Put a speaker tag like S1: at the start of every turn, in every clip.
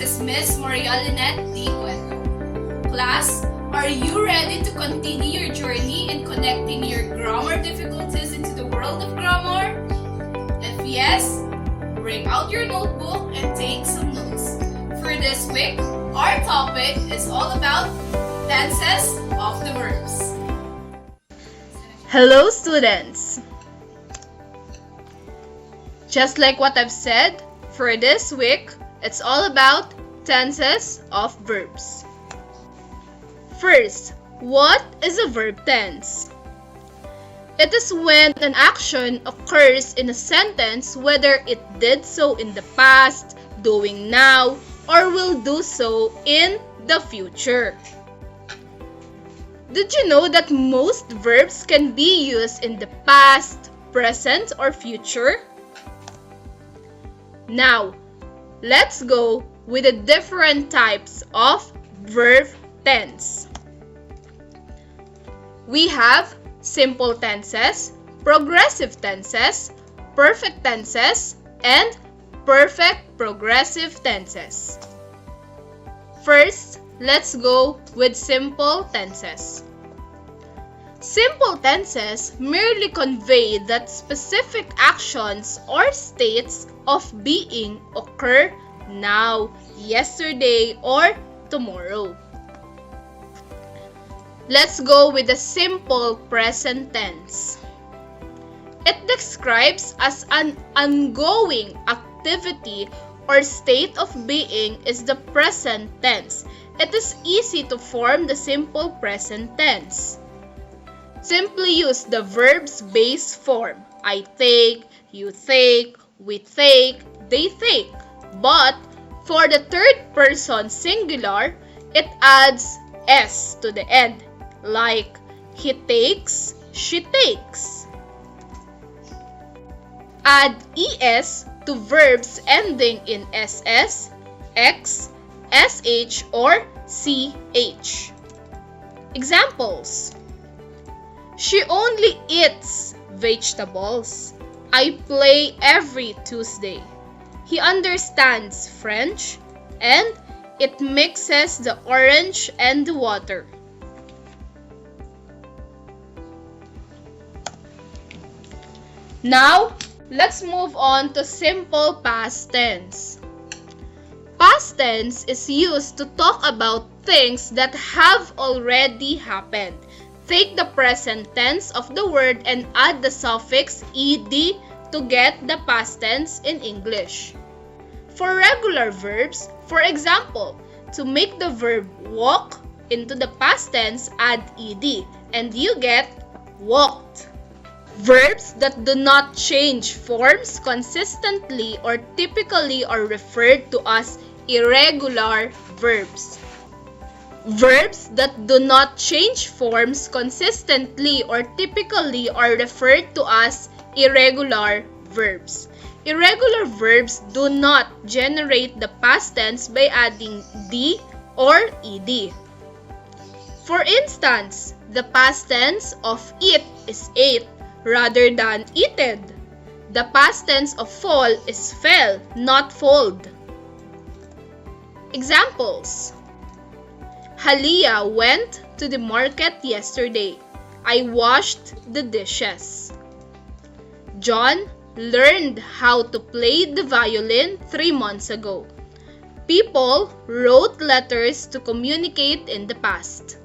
S1: is Miss Maria Lynette D. Cueto. Class, are you ready to continue your journey in connecting your grammar difficulties into the world of grammar? If yes, bring out your notebook and take some notes. For this week, our topic is all about tenses of the verbs.
S2: Hello students! Just like what I've said, for this week, it's all about tenses of verbs. First, what is a verb tense? It is when an action occurs in a sentence whether it did so in the past, doing now, or will do so in the future. Did you know that most verbs can be used in the past, present, or future? Now, let's go with the different types of verb tense. We have simple tenses, progressive tenses, perfect tenses, and perfect progressive tenses. First, let's go with simple tenses. Simple tenses merely convey that specific actions or states of being occur now, yesterday, or tomorrow. Let's go with the simple present tense. It describes as an ongoing activity or state of being is the present tense. It is easy to form the simple present tense. Simply use the verb's base form. I take, you take, we take, they take. But for the third person singular, it adds s to the end, like he takes, she takes. Add es to verbs ending in ss, x, sh, or ch. Examples: she only eats vegetables. I play every Tuesday. He understands French, and it mixes the orange and the water. Now, let's move on to simple past tense. Past tense is used to talk about things that have already happened. Take the present tense of the word and add the suffix ed to get the past tense in English. For regular verbs, for example, to make the verb walk into the past tense, add ed and you get walked. Verbs that do not change forms consistently or typically are referred to as irregular verbs. Verbs that do not change forms consistently or typically are referred to as irregular verbs. Irregular verbs do not generate the past tense by adding d or ed. For instance, the past tense of eat is ate rather than eated. The past tense of fall is fell, not fold. Examples: Halia went to the market yesterday. I washed the dishes. John learned how to play the violin 3 months ago. People wrote letters to communicate in the past.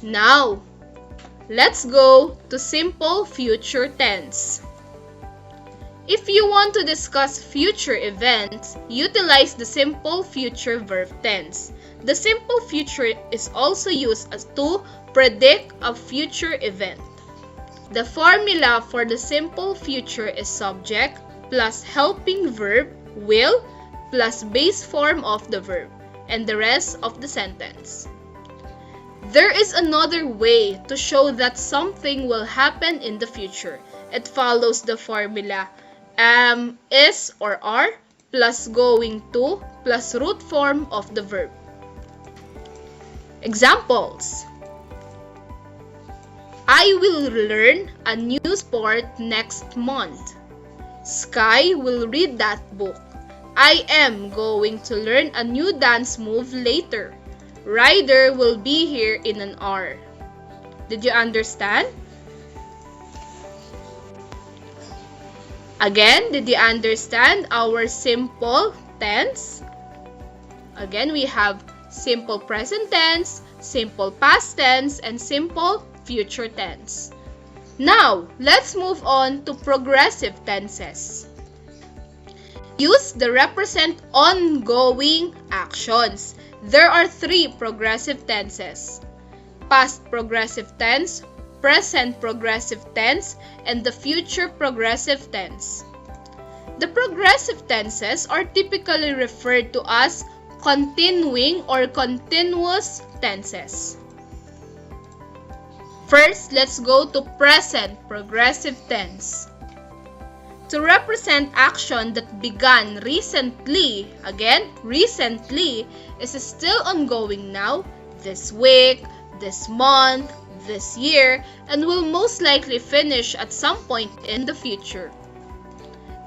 S2: Now, let's go to simple future tense. If you want to discuss future events, utilize the simple future verb tense. The simple future is also used as to predict a future event. The formula for the simple future is subject plus helping verb will plus base form of the verb and the rest of the sentence. There is another way to show that something will happen in the future. It follows the formula am, is, or are plus going to plus root form of the verb. Examples: I will learn a new sport next month. Sky will read that book. I am going to learn a new dance move later. Ryder will be here in an hour. Did you understand? Again, did you understand our simple tense? Again, we have simple present tense, simple past tense, and simple future tense. Now, let's move on to progressive tenses. Use the represent ongoing actions. There are 3 progressive tenses: past progressive tense, present progressive tense, and the future progressive tense. The progressive tenses are typically referred to as continuing or continuous tenses. First, let's go to present progressive tense. To represent action that began recently, again, recently is still ongoing now, this week, this month, this year, and will most likely finish at some point in the future.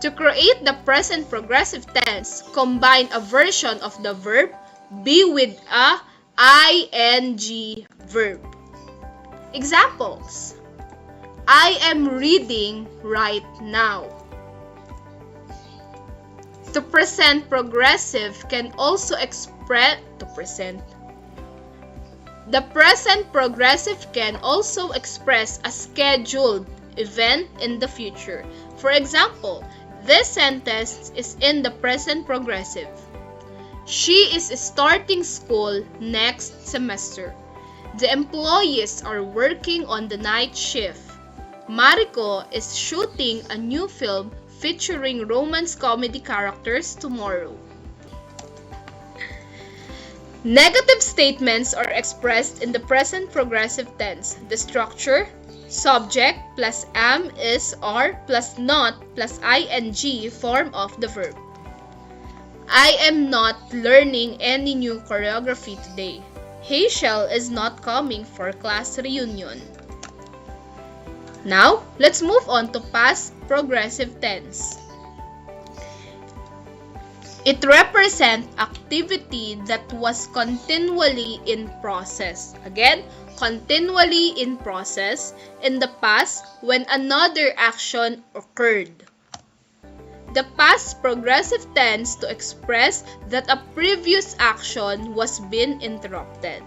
S2: To create the present progressive tense, combine a version of the verb be with a ing verb. Examples: I am reading right now. To present progressive can also express The present progressive can also express a scheduled event in the future. For example, this sentence is in the present progressive. She is starting school next semester. The employees are working on the night shift. Mariko is shooting a new film featuring romance comedy characters tomorrow. Negative statements are expressed in the present progressive tense. The structure: subject plus am, is, are plus not plus ing form of the verb. I am not learning any new choreography today. Hazel is not coming for class reunion. Now, let's move on to past progressive tense. It represents activity that was continually in process. Again, continually in process in the past when another action occurred. The past progressive tense to express that a previous action was being interrupted.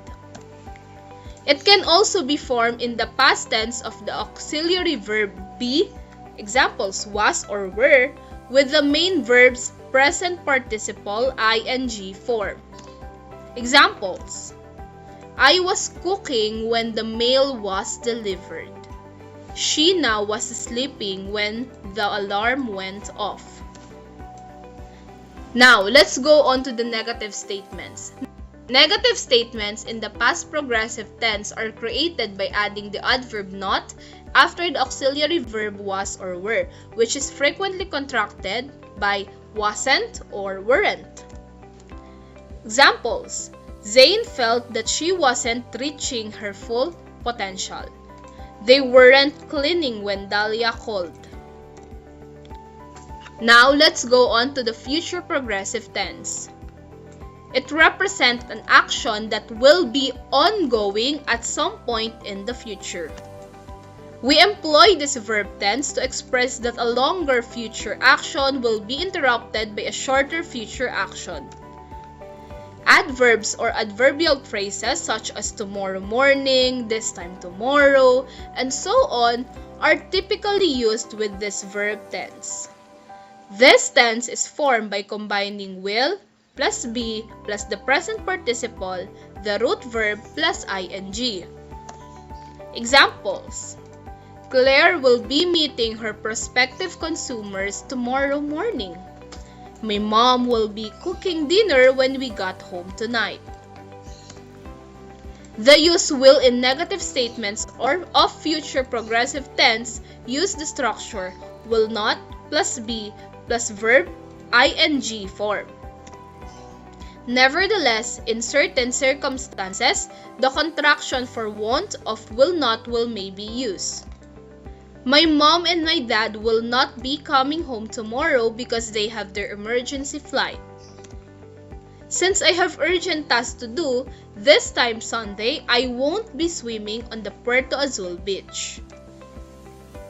S2: It can also be formed in the past tense of the auxiliary verb be, examples was or were, with the main verb's present participle ing form. Examples: I was cooking when the mail was delivered. Sheena was sleeping when the alarm went off. Now, let's go on to the negative statements. Negative statements in the past progressive tense are created by adding the adverb not after the auxiliary verb was or were, which is frequently contracted by wasn't or weren't. Examples: Zane felt that she wasn't reaching her full potential. They weren't cleaning when Dahlia called. Now, let's go on to the future progressive tense. It represents an action that will be ongoing at some point in the future. We employ this verb tense to express that a longer future action will be interrupted by a shorter future action. Adverbs or adverbial phrases such as tomorrow morning, this time tomorrow, and so on are typically used with this verb tense. This tense is formed by combining will plus be plus the present participle, the root verb plus ing. Examples: Claire will be meeting her prospective consumers tomorrow morning. My mom will be cooking dinner when we got home tonight. The use will in negative statements or of future progressive tense use the structure will not plus be plus verb ing form. Nevertheless, in certain circumstances, the contraction for won't of will not will may be used. My mom and my dad will not be coming home tomorrow because they have their emergency flight. Since I have urgent tasks to do, this time Sunday, I won't be swimming on the Puerto Azul beach.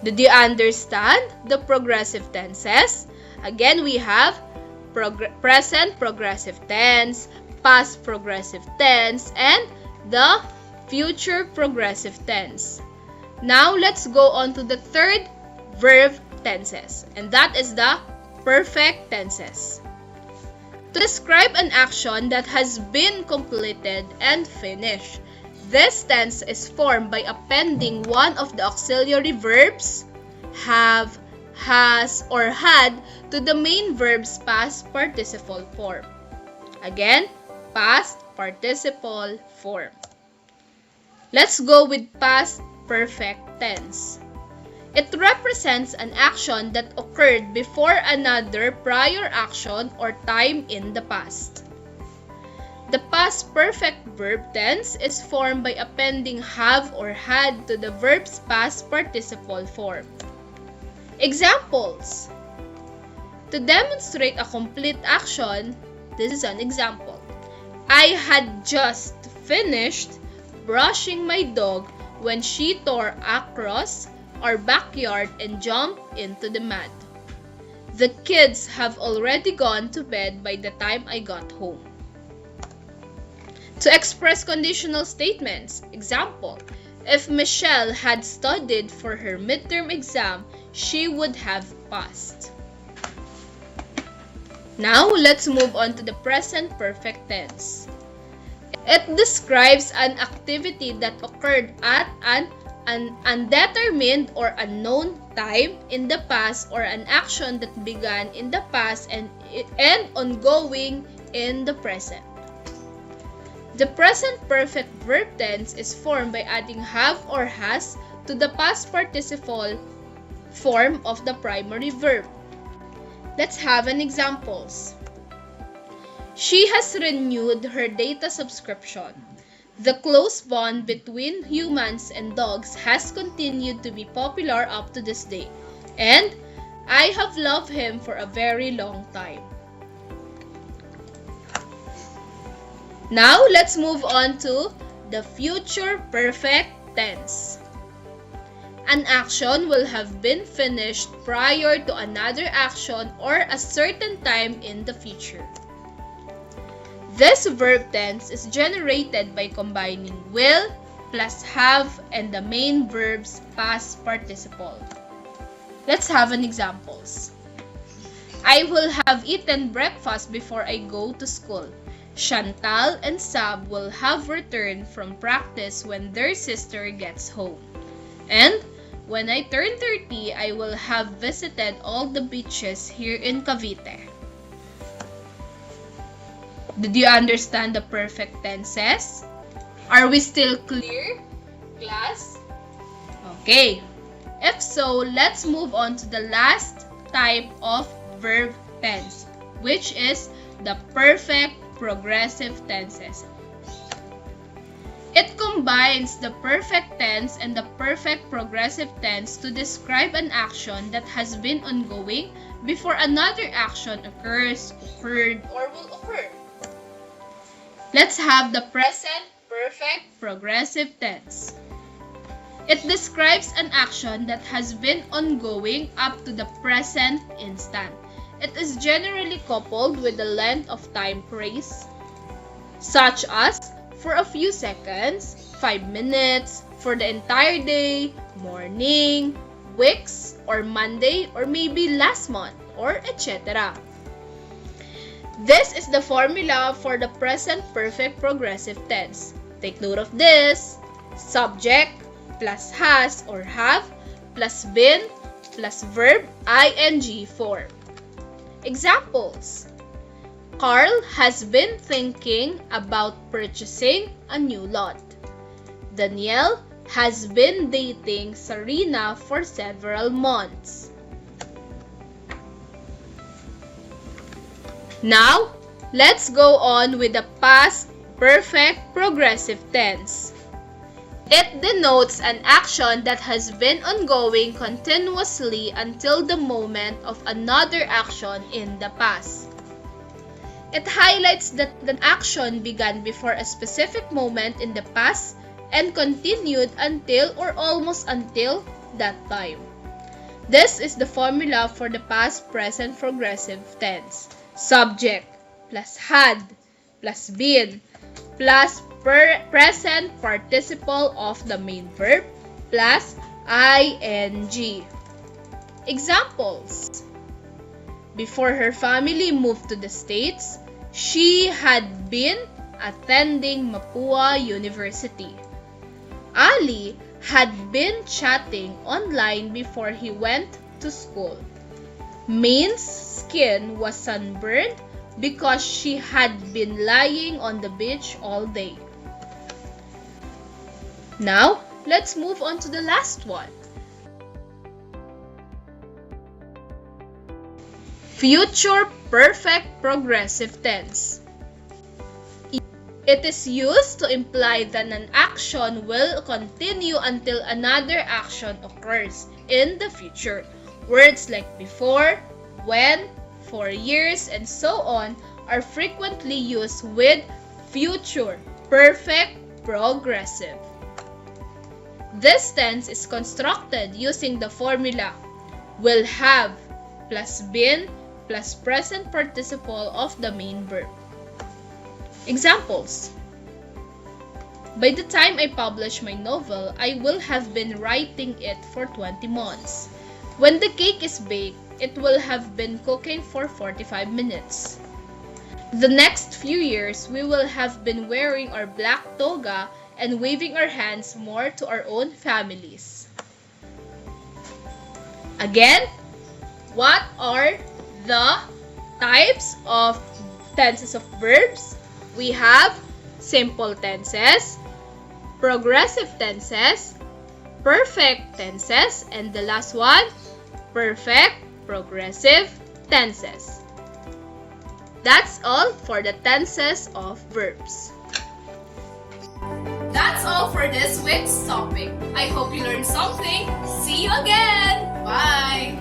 S2: Did you understand the progressive tenses? Again, we have present progressive tense, past progressive tense, and the future progressive tense. Now, let's go on to the third verb tenses, and that is the perfect tenses. To describe an action that has been completed and finished, this tense is formed by appending one of the auxiliary verbs, have, has, or had, to the main verb's past participle form. Again, past participle form. Let's go with past perfect tense. It represents an action that occurred before another prior action or time in the past. The past perfect verb tense is formed by appending have or had to the verb's past participle form. Examples. To demonstrate a complete action, this is an example. I had just finished brushing my dog when she tore across our backyard and jumped into the mud. The kids have already gone to bed by the time I got home. To express conditional statements, example, if Michelle had studied for her midterm exam, she would have passed. Now, let's move on to the present perfect tense. It describes an activity that occurred at an undetermined or unknown time in the past, or an action that began in the past and ongoing in the present. The present perfect verb tense is formed by adding have or has to the past participle form of the primary verb. Let's have an examples. She has renewed her data subscription. The close bond between humans and dogs has continued to be popular up to this day, and I have loved him for a very long time. Now, let's move on to the future perfect tense. An action will have been finished prior to another action or a certain time in the future. This verb tense is generated by combining will plus have and the main verb's past participle. Let's have an examples. I will have eaten breakfast before I go to school. Chantal and Sab will have returned from practice when their sister gets home. And when I turn 30, I will have visited all the beaches here in Cavite. Did you understand the perfect tenses? Are we still clear, class? Okay. If so, let's move on to the last type of verb tense, which is the perfect progressive tenses. It combines the perfect tense and the perfect progressive tense to describe an action that has been ongoing before another action occurs, occurred, or will occur. Let's have the present perfect progressive tense. It describes an action that has been ongoing up to the present instant. It is generally coupled with the length of time phrase, such as for a few seconds, 5 minutes, for the entire day, morning, weeks, or Monday, or maybe last month, or etc. This is the formula for the present perfect progressive tense. Take note of this. Subject plus has or have plus been plus verb ing form. Examples. Carl has been thinking about purchasing a new lot. Danielle has been dating Sarina for several months. Now, let's go on with the past perfect progressive tense. It denotes an action that has been ongoing continuously until the moment of another action in the past. It highlights that the action began before a specific moment in the past and continued until or almost until that time. This is the formula for the past present progressive tense. Subject plus had plus been plus present participle of the main verb plus ing. Examples. Before her family moved to the States, she had been attending Mapua University. Ali had been chatting online before he went to school. Main's skin was sunburned because she had been lying on the beach all day. Now, let's move on to the last one. Future perfect progressive tense. It is used to imply that an action will continue until another action occurs in the future. Words like before, when, for years, and so on are frequently used with future perfect progressive. This tense is constructed using the formula will have plus been plus present participle of the main verb. Examples. By the time I publish my novel, I will have been writing it for 20 months. When the cake is baked, it will have been cooking for 45 minutes. The next few years, we will have been wearing our black toga and waving our hands more to our own families. Again, what are the types of tenses of verbs? We have simple tenses, progressive tenses, perfect tenses, and the last one, perfect progressive tenses. That's all for the tenses of verbs.
S1: That's all for this week's topic. I hope you learned something. See you again. Bye.